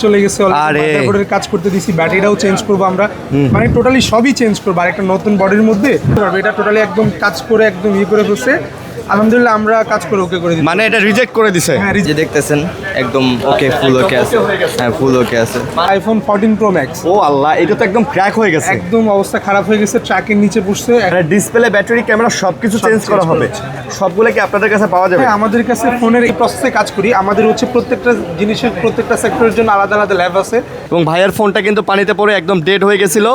চলে গেছে অলরেডি কাজ করতে দিছি, ব্যাটারিটাও চেঞ্জ করবো আমরা, মানে টোটালি সবই চেঞ্জ করবো আর একটা নতুন বডির মধ্যে এটা টোটালি একদম কাজ করে একদম করে ফেলছে। আলহামদুলিল্লাহ আমরা কাজ করে ওকে করে দিই, মানে এটা রিজেক্ট করে দিছে। হ্যাঁ যে দেখতেছেন একদম ওকে, ফুল ওকে আছে। হ্যাঁ ফুল ওকে আছে। IPhone 14 pro max. ও আল্লাহ, এটা তো একদম ক্র্যাক হয়ে গেছে, একদম অবস্থা খারাপ হয়ে গেছে, ট্র্যাকের নিচে পড়ছে। ডিসপ্লে, ব্যাটারি, ক্যামেরা সবকিছু চেঞ্জ করা হবে। সবগুলো কি আপনাদের কাছে পাওয়া যাবে? হ্যাঁ আমাদের কাছে ফোনের এই প্রসেসে কাজ করি। আমাদের হচ্ছে প্রত্যেকটা জিনিসের প্রত্যেকটা সেক্টরের জন্য আলাদা আলাদা ল্যাব আছে। এবং ভাইয়ের ফোনটা কিন্তু পানিতে পড়ে একদম ডেড হয়ে গেছিল,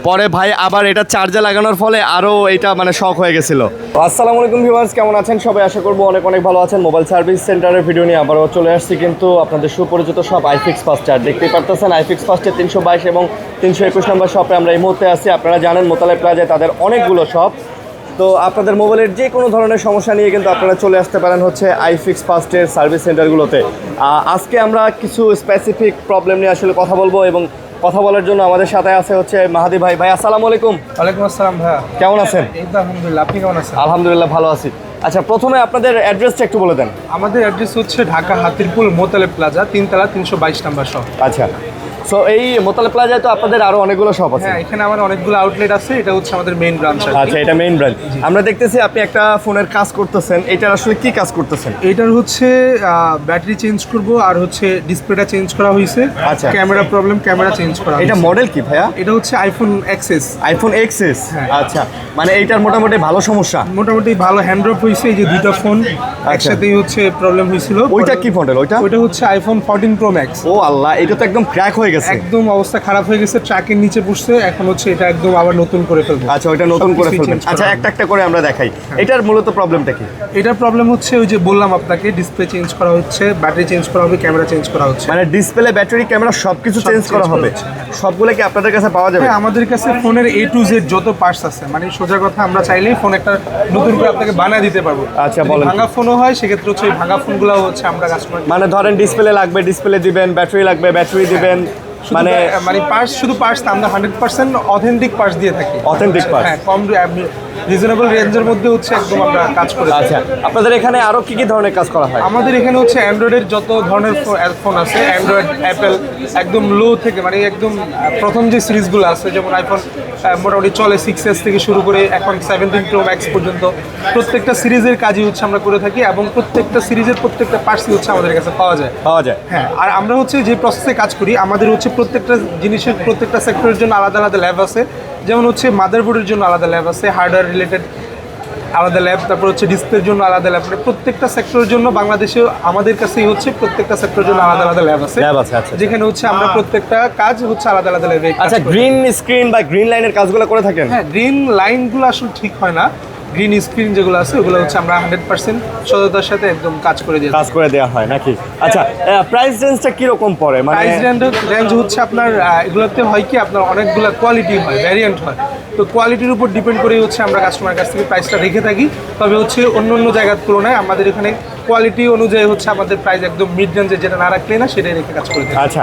পরে ভাই আবার এটা চার্জে লাগানোর ফলে আরও এটা মানে শক হয়ে গেছিল। আসসালামু আলাইকুম ভিউয়ার্স, কেমন আছেন সবাই? আশা করবো অনেক অনেক ভালো আছেন। মোবাইল সার্ভিস সেন্টারের ভিডিও নিয়ে আবারও চলে আসছি, কিন্তু আপনাদের সুপরিচিত সব আইফিক্স ফার্স্ট। আর দেখতেই পারতেছেন আইফিক্স ফার্স্টের 322 এবং 321 নম্বর শপে আমরা এই মুহূর্তে আসছি। আপনারা জানেন মোতালেব প্লাজায় তাদের অনেকগুলো শপ। তো আপনাদের মোবাইলের যে কোনো ধরনের সমস্যা নিয়ে কিন্তু আপনারা চলে আসতে পারেন হচ্ছে আইফিক্স ফার্স্টের সার্ভিস সেন্টারগুলোতে। আজকে আমরা কিছু স্পেসিফিক প্রবলেম নিয়ে আসলে কথা বলবো, এবং কথা বলার জন্য আমাদের সাথে আছে হচ্ছে মাহাদি ভাই। ভাই আসসালামু আলাইকুম। ওয়ালাইকুম আসসালাম ভাইয়া, কেমন আছেন? এই তো আলহামদুলিল্লাহ, আপনি কেমন আছেন? আলহামদুলিল্লাহ ভালো আছি। আচ্ছা, প্রথমে আপনাদের অ্যাড্রেসটা একটু বলে দেন। আমাদের অ্যাড্রেস হচ্ছে ঢাকা হাতিরপুল মোতালেব প্লাজা, 3 তলা 322 নম্বর শপ। আচ্ছা, সো এই মোতালেব প্লাজায় তো আপনাদের আরো অনেকগুলো শপ আছে। হ্যাঁ এখানে আমার অনেকগুলো আউটলেট আছে, এটা হচ্ছে আমাদের মেইন ব্রাঞ্চ। আচ্ছা, এটা মেইন ব্রাঞ্চ। আমরা দেখতেছি আপনি একটা ফোনের কাজ করতেছেন, এটার আসলে কি কাজ করতেছেন? এটার হচ্ছে ব্যাটারি চেঞ্জ করব আর হচ্ছে ডিসপ্লেটা চেঞ্জ করা হয়েছে। আচ্ছা। ক্যামেরা প্রবলেম, ক্যামেরা চেঞ্জ করা এটা হয়েছে। মডেল কি ভাইয়া? এটা হচ্ছে আইফোন এক্সএস। IPhone XS. হ্যাঁ। আচ্ছা, মানে এইটার মোটামুটি ভালো সমস্যা। মোটামুটি ভালো হ্যান্ড ড্রপ হয়েছে, এই যে দুইটা ফোন একসাথেই হচ্ছে প্রবলেম হয়েছিল। ওইটা কি মডেল? ওইটা হচ্ছে আইফোন 14 প্রো ম্যাক্স। ও আল্লাহ, এটা তো একদম ক্র্যাক হয়ে গেছে, একদম অবস্থা খারাপ হয়ে গেছে, ট্র্যাকের নিচে পড়ছে। এখন হচ্ছে এটা একদম আবার নতুন করে ফেলবো। আচ্ছা, ওইটা নতুন করে ফেলবেন। আচ্ছা, একটা একটা করে আমরা দেখাই। এটার মূলত প্রবলেমটা কি? এটার প্রবলেম হচ্ছে ওই যে বললাম আপনাকে, ডিসপ্লে চেঞ্জ করা হচ্ছে, ব্যাটারি চেঞ্জ করা হবে, ক্যামেরা চেঞ্জ করা হচ্ছে। মানে ডিসপ্লে, ব্যাটারি, ক্যামেরা সবকিছু চেঞ্জ করা হবে। সবগুলো কি আপনাদের কাছে পাওয়া যাবে? হ্যাঁ আমাদের কাছে ফোনের A to Z যত পার্টস আছে, মানে সোজা কথা আমরা চাইলেই ফোন একটা নতুন করে আপনাকে বানিয়ে দিতে পারবো। আচ্ছা, যদি বলেন। ভাঙা ফোনও হয় সেক্ষেত্রে হচ্ছে ওই ভাঙা ফোনগুলো হচ্ছে আমরা কাস্টমার, মানে ধরেন ডিসপ্লে লাগবে, ডিসপ্লে দিবেন, ব্যাটারি লাগবে, ব্যাটারি দিবেন। মানে পার্টস, শুধু পার্টস আমরা 100% অথেন্টিক পার্টস দিয়ে থাকি। Authentic parts. হ্যাঁ, কম রিজনেবল রেঞ্জের মধ্যে হচ্ছে একদম আমরা কাজ করে থাকি। আচ্ছা, আপনাদের এখানে আরো কি কি ধরনের কাজ করা হয়? আমাদের এখানে হচ্ছে অ্যান্ড্রয়েডের যত ধরনের ফোন আছে, অ্যান্ড্রয়েড, অ্যাপেল, একদম লো থেকে মানে একদম প্রথম যে সিরিজগুলো আছে, যেমন আইফোন মোটামুটি চলে 6s থেকে শুরু করে এখন 17 প্রো ম্যাক্স পর্যন্ত, প্রত্যেকটা সিরিজের কাজই হচ্ছে আমরা করে থাকি, এবং প্রত্যেকটা সিরিজের প্রত্যেকটা পার্টসই হচ্ছে আমাদের কাছে পাওয়া যায়। হ্যাঁ, আর আমরা হচ্ছে যে প্রসেসে কাজ করি, আমাদের হচ্ছে প্রত্যেকটা জিনিসের প্রত্যেকটা সেক্টরের জন্য আলাদা আলাদা ল্যাব আছে। যেমন হচ্ছে মাদারবোর্ডের জন্য আলাদা ল্যাব আছে, হার্ডওয়্যার রিলেটেড আলাদা ল্যাব, তারপর হচ্ছে ডিসপ্লের জন্য আলাদা ল্যাব। মানে প্রত্যেকটা সেক্টরের জন্য বাংলাদেশে আমাদের কাছেই হচ্ছে প্রত্যেকটা সেক্টরের জন্য আলাদা আলাদা ল্যাব আছে। আচ্ছা, যেখানে হচ্ছে আমরা প্রত্যেকটা কাজ হচ্ছে আলাদা আলাদা ল্যাবে। আচ্ছা, গ্রিন স্ক্রিন বা গ্রিন লাইনের কাজগুলো করে থাকেন? হ্যাঁ, গ্রিন লাইনগুলো আসলে ঠিক হয় না, গ্রিন স্ক্রিন যেগুলো আছে ওগুলো হচ্ছে আমরা 100% সততার সাথে একদম কাজ করে দেওয়া হয় নাকি? আচ্ছা, প্রাইস রেঞ্জটা কিরকম পড়ে? মানে প্রাইস রেঞ্জ হচ্ছে আপনার এগুলোতে হয় কি, আপনার অনেকগুলো কোয়ালিটি হয়, ভ্যারিয়েন্ট হয়, তো কোয়ালিটির উপর ডিপেন্ড করেই হচ্ছে আমরা কাস্টমারের কাছ থেকে প্রাইসটা রেখে থাকি। তবে হচ্ছে অন্য অন্য জায়গার তুলনায় আমাদের এখানে কোয়ালিটি অনুযায়ী হচ্ছে আমাদের প্রাইস একদম মিড রেঞ্জে, যেটা না রাখলে না সেটাই রেখে কাজ করে থাকি। আচ্ছা,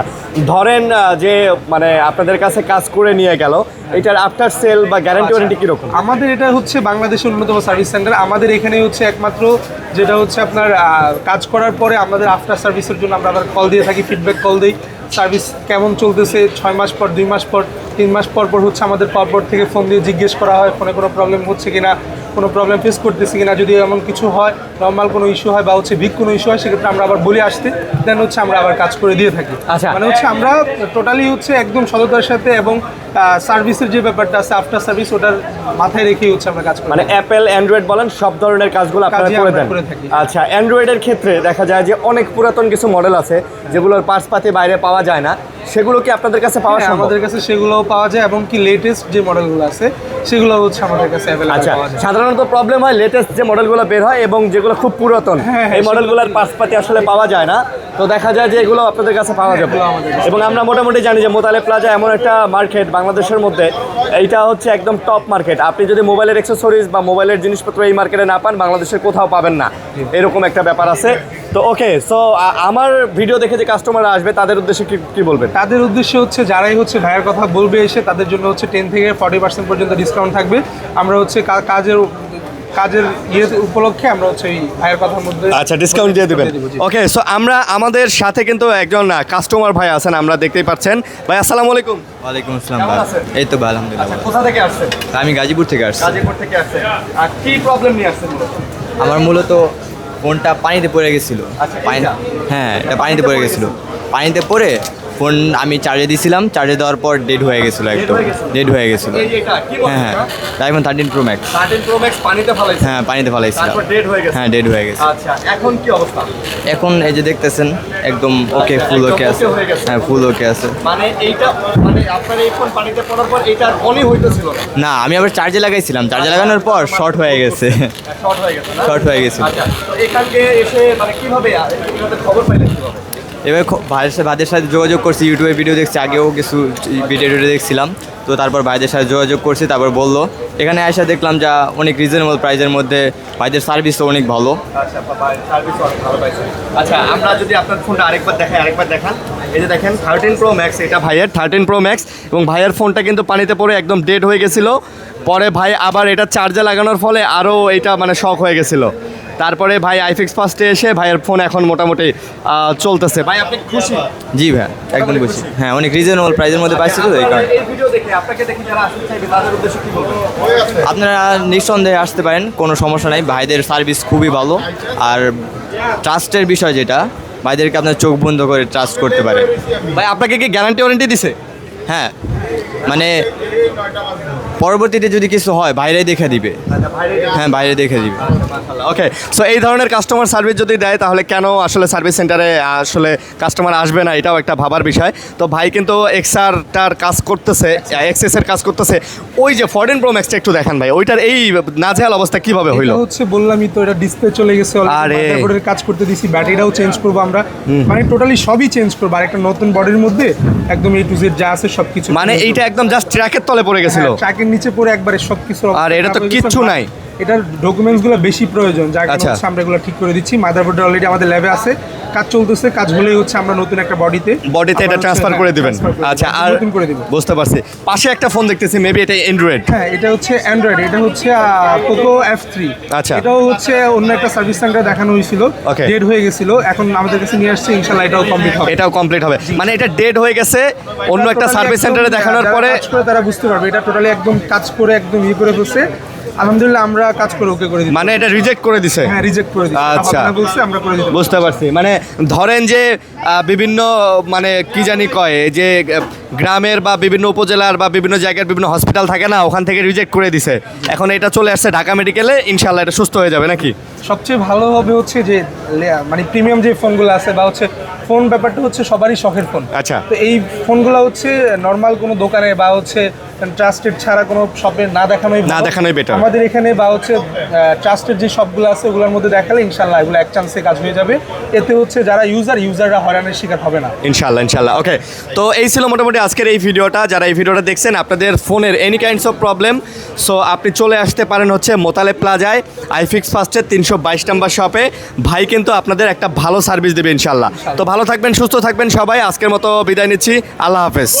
ধরেন যে মানে আপনাদের কাছে কাজ করে নিয়ে গেল, এটার আফটার সেল বা গ্যারান্টি ওয়ারেন্টি কিরকম? আমাদের এটা হচ্ছে বাংলাদেশের অন্যতম সার্ভিস সেন্টার। আমাদের এখানে হচ্ছে একমাত্র যেটা হচ্ছে আপনার কাজ করার পরে আমাদের আফটার সার্ভিসের জন্য আমরা আবার কল দিয়ে থাকি, ফিডব্যাক কল দিই, সার্ভিস কেমন চলতেছে, 6 মাস পর, 2 মাস পর, 3 মাস পর পর হচ্ছে আমাদের পরপর থেকে ফোন দিয়ে জিজ্ঞেস করা হয় ফোনে কোনো প্রবলেম হচ্ছে কিনা, কোনো প্রবলেম ফেস করতেছি কিনা। যদি এমন কিছু হয়, নর্মাল কোনো ইস্যু হয় বা হচ্ছে বিগ কোনো ইস্যু হয়, সেক্ষেত্রে আমরা আবার বলে আসতে, দেন হচ্ছে আমরা আবার কাজ করে দিয়ে থাকি। আচ্ছা, মানে হচ্ছে আমরা টোটালি হচ্ছে একদম সততার সাথে এবং সার্ভিসের যে ব্যাপারটা আছে আফটার সার্ভিস, ওটার মাথায় রেখেই হচ্ছে আমরা কাজ করি। মানে অ্যাপেল, অ্যান্ড্রয়েড বলেন, সব ধরনের কাজগুলো আপনারা করে দেন। আচ্ছা, অ্যান্ড্রয়েডের ক্ষেত্রে দেখা যায় যে অনেক পুরাতন কিছু মডেল আছে যেগুলোর পার্টসপাতি বাইরে পাওয়া যায় না, সেগুলো কি আপনাদের কাছে পাওয়া সম্ভব? আমাদের কাছে সেগুলোও পাওয়া যায়, এবং কি লেটেস্ট যে মডেলগুলো আছে সেগুলো হচ্ছে আমাদের কাছে অ্যাভেলেবল আচ্ছা, পাওয়া যায়। সাধারণত প্রবলেম হয় লেটেস্ট যে মডেলগুলো বের হয় এবং যেগুলো খুব পুরাতন, এই মডেলগুলোর পার্টসপাতি আসলে পাওয়া যায় না, তো দেখা যায় যে এগুলো আপনাদের কাছে পাওয়া যাবে। এবং আমরা মোটামুটি জানি যে মোতালেব প্লাজা এমন একটা মার্কেট বাংলাদেশের মধ্যে, এইটা হচ্ছে একদম টপ মার্কেট। আপনি যদি মোবাইলের অ্যাক্সেসরিজ বা মোবাইলের জিনিসপত্র এই মার্কেটে না পান, বাংলাদেশের কোথাও পাবেন না, এরকম একটা ব্যাপার আছে। তো ওকে, সো আমার ভিডিও দেখে যে কাস্টমাররা আসবে তাদের উদ্দেশ্যে কি বলবেন? তাদের উদ্দেশ্য হচ্ছে যারাই হচ্ছে ভাইয়ের কথা বলবে এসে, তাদের জন্য হচ্ছে 10 থেকে 40% পর্যন্ত ডিসকাউন্ট থাকবে। আমরা হচ্ছে কাজের কাজের উপলক্ষে আমরা হচ্ছে এই ভাইয়ের কথার মধ্যে আচ্ছা, ডিসকাউন্ট দিয়ে দিবেন। দিব, জি। ওকে, সো আমরা আমাদের সাথে কিন্তু একজন কাস্টমার ভাই আছেন, আমরা দেখতেই পাচ্ছেন। ভাই আসসালামু আলাইকুম। ওয়ালাইকুম আসসালাম কেমন ভাই। আছেন? এই তো ভাই, আলহামদুলিল্লাহ আচ্ছা, ভালো। কোথা থেকে আসছেন? আমি গাজীপুর থেকে আসছি। গাজীপুর থেকে আসছেন। আর কি প্রবলেম নিয়ে আসছেন মূলত? আমার মূলত ফোনটা পানিতে পড়ে গেছিল। আচ্ছা, এইটা? হ্যাঁ, এটা পানিতে পড়ে গেছিল। পানিতে পড়ে ফোন আমি চার্জে দিয়েছিলাম, চার্জে দেওয়ার পর ডেড হয়ে গেছিল, একদম ডেড হয়ে গেছিল। এই এটা কি বলেন? হ্যাঁ হ্যাঁ, iPhone 13 pro max. 13 pro max পানিতে ফলাইছে। হ্যাঁ, পানিতে ফেলাইছিলাম। তারপর ডেড হয়ে গেছে। হ্যাঁ, ডেড হয়ে গেছে। আচ্ছা, এখন কি অবস্থা? এখন এই যে দেখতেছেন একদম ওকে, ফুল একদম ওকে আছে। okay হয়ে গেছে। হ্যাঁ, ফুল ওকে আছে। মানে এইটা মানে আপনার এই ফোন পানিতে পড়ার পর এটা আর অনই হইতেছিল না। না, আমি আবার চার্জে লাগাইছিলাম, চার্জে লাগানোর পর শর্ট হয়ে গেছে। শর্ট হয়ে গেছে না? শর্ট হয়ে গেছিল। আচ্ছা, তো এখানকে এসে মানে কিভাবে খবর পাইলেন কিভাবে? এবার ভাইদের সাথে যোগাযোগ করছি, ইউটিউবে ভিডিও দেখছি, আগেও কিছু ভিডিও দেখছিলাম, তো তারপর ভাইদের সাথে যোগাযোগ করছি, তারপর বললো এখানে এসে দেখলাম যা অনেক রিজনেবল প্রাইসের মধ্যে, ভাইদের সার্ভিসও অনেক ভালো। আচ্ছা, সার্ভিস অনেক ভালো পাইছে। আচ্ছা, আমরা যদি আপনার ফোনটা আরেকবার দেখান। এই যে দেখেন 13 প্রো ম্যাক্স, এটা ভাইয়ের 13 প্রো ম্যাক্স, এবং ভাইয়ের ফোনটা কিন্তু পানিতে পড়ে একদম ডেড হয়ে গেছিলো। পরে ভাই আবার এটা চার্জে লাগানোর ফলে আরও এটা মানে শক হয়ে গেছিলো। তারপরে ভাই আইফিক্স ফার্স্টে এসে ভাইয়ের ফোন এখন মোটামুটি চলতেছে। ভাই আপনি খুশি? জি ভাই, একদম খুশি। হ্যাঁ, অনেক রিজনেবল প্রাইসের মধ্যে পাইছি তো এই কারণে। এই ভিডিও দেখে আপনাকে দেখে যারা আসতে চাইবে তাদের উদ্দেশ্যে কি বলবেন? আপনারা নিঃসন্দেহে আসতে পারেন, কোনো সমস্যা নাই, ভাইদের সার্ভিস খুবই ভালো। আর ট্রাস্টের বিষয় যেটা, ভাইদেরকে আপনার চোখ বন্ধ করে ট্রাস্ট করতে পারেন। ভাই আপনাকে কি গ্যারান্টি ওয়ারেন্টি দিছে? হ্যাঁ, মানে পরবর্তীতে যদি কিছু হয় বাইরে দেখে দিবে। হ্যাঁ, বাইরে দেখে দিবে। ওকে, সো এই ধরনের কাস্টমার সার্ভিস যদি দেয় তাহলে কেন আসলে সার্ভিস সেন্টারে আসলে কাস্টমার আসবে না, এটাও একটা ভাবার বিষয়। তো ভাই কিন্তু এক্সআরটার কাজ করতেছে, এক্সএসের কাজ করতেছে। ওই যে 14 প্রো ম্যাক্সটা একটু দেখান ভাই, ওইটার এই নাজেহাল অবস্থা কিভাবে হইলো? এটা হচ্ছে বললামই তো, এটা ডিসপ্লে চলে গেছে আরে। অলরেডি, মাদারবোর্ডের কাজ করতে দিছি, ব্যাটারিটাও চেঞ্জ করবো আমরা, মানে টোটালি সবই চেঞ্জ করবো। আর একটা নতুন বডির মধ্যে একদম A to Z যা আছে সবকিছু, মানে এইটা একদম জাস্ট ট্র্যাকের তলে পড়ে গেছিল। ট্র্যাকের নিচে পড়ে একবারে সবকিছু আর এটা তো কিচ্ছু নাই। এটার ডকুমেন্টস গুলো বেশি প্রয়োজন, যার কারণে আচ্ছা। হচ্ছে আমরা এগুলো ঠিক করে দিচ্ছি। মাদারবোর্ড অলরেডি আমাদের ল্যাবে আছে, কাজ চলতেছে, কাজ হলেই হচ্ছে আমরা নতুন একটা বডিতে এটা ট্রান্সফার করে দিবেন। আচ্ছা, আর নতুন করে দিব। বুঝতে পারছি। পাশে একটা ফোন দেখতেছি, মেবি এটা অ্যান্ড্রয়েড। হ্যাঁ, এটা হচ্ছে অ্যান্ড্রয়েড, এটা হচ্ছে পোকো F3। আচ্ছা। এটাও হচ্ছে অন্য একটা সার্ভিস সেন্টারে দেখানো হয়েছিল, Okay. ডেড হয়ে গেছিল, এখন আমাদের কাছে নিয়ে আসছে, ইনশাআল্লাহ এটাও কমপ্লিট হবে। এটাও কমপ্লিট হবে, মানে এটা ডেড হয়ে গেছে, অন্য একটা Totally সার্ভিস একদম, সেন্টারে দেখানোর যারা পরে। কাজ করে তারা বুঝতে পারবে, এটা টোটালি একদম কাজ করে একদম করে ফেলছে। আলহামদুলিল্লাহ, আমরা কাজ করে ওকে করে দিই। মানে এটা রিজেক্ট করে দিছে। হ্যাঁ, রিজেক্ট করে দিই। আচ্ছা। বলছে আমরা করে দিই। বুঝতে পারছি, মানে ধরেন যে বিভিন্ন মানে কি জানি কয় যে গ্রামের বা বিভিন্ন উপজেলার বা বিভিন্ন জায়গার বিভিন্ন হসপিটাল থাকে না, ওখান থেকে রিজেক্ট করে দিছে। এখন এটা চলে আসছে ঢাকা মেডিকেলে, ইনশাল্লাহ এটা সুস্থ হয়ে যাবে নাকি? সবচেয়ে ভালো হবে হচ্ছে যে মানে প্রিমিয়াম যে ফোনগুলো আছে বা হচ্ছে ফোন ব্যাপারটা হচ্ছে সবারই শখের ফোন। আচ্ছা। তো এই ফোনগুলো হচ্ছে নর্মাল কোনো দোকানে বা হচ্ছে ট্রাস্টেড ছাড়া কোনো শপে না দেখানোই ভালো। না দেখানোই better। আমাদের এখানে বা হচ্ছে ট্রাস্টেড যে শপগুলো আছে ওগুলোর মধ্যে দেখালে ইনশাল্লাহ এগুলো এক চান্সে কাজ হয়ে যাবে। এতে হচ্ছে যারা ইউজাররা হয়রানির শিকার হবে না। ইনশাল্লাহ। ওকে, তো এই ছিল মোটামুটি আজকের এই ভিডিওটা। যারা এই ভিডিওটা দেখছেন, আপনাদের ফোনের any kinds of problem, so আপনি চলে আসতে পারেন হচ্ছে মোতালেব প্লাজায় আইফিক্স ফার্স্টের 322 নম্বর শপে। ভাই কিন্তু আপনাদের একটা ভালো সার্ভিস দেবে ইনশাল্লাহ। তো ভালো থাকবেন, সুস্থ থাকবেন সবাই। আজকের মতো বিদায় নিচ্ছি, আল্লাহ হাফেজ।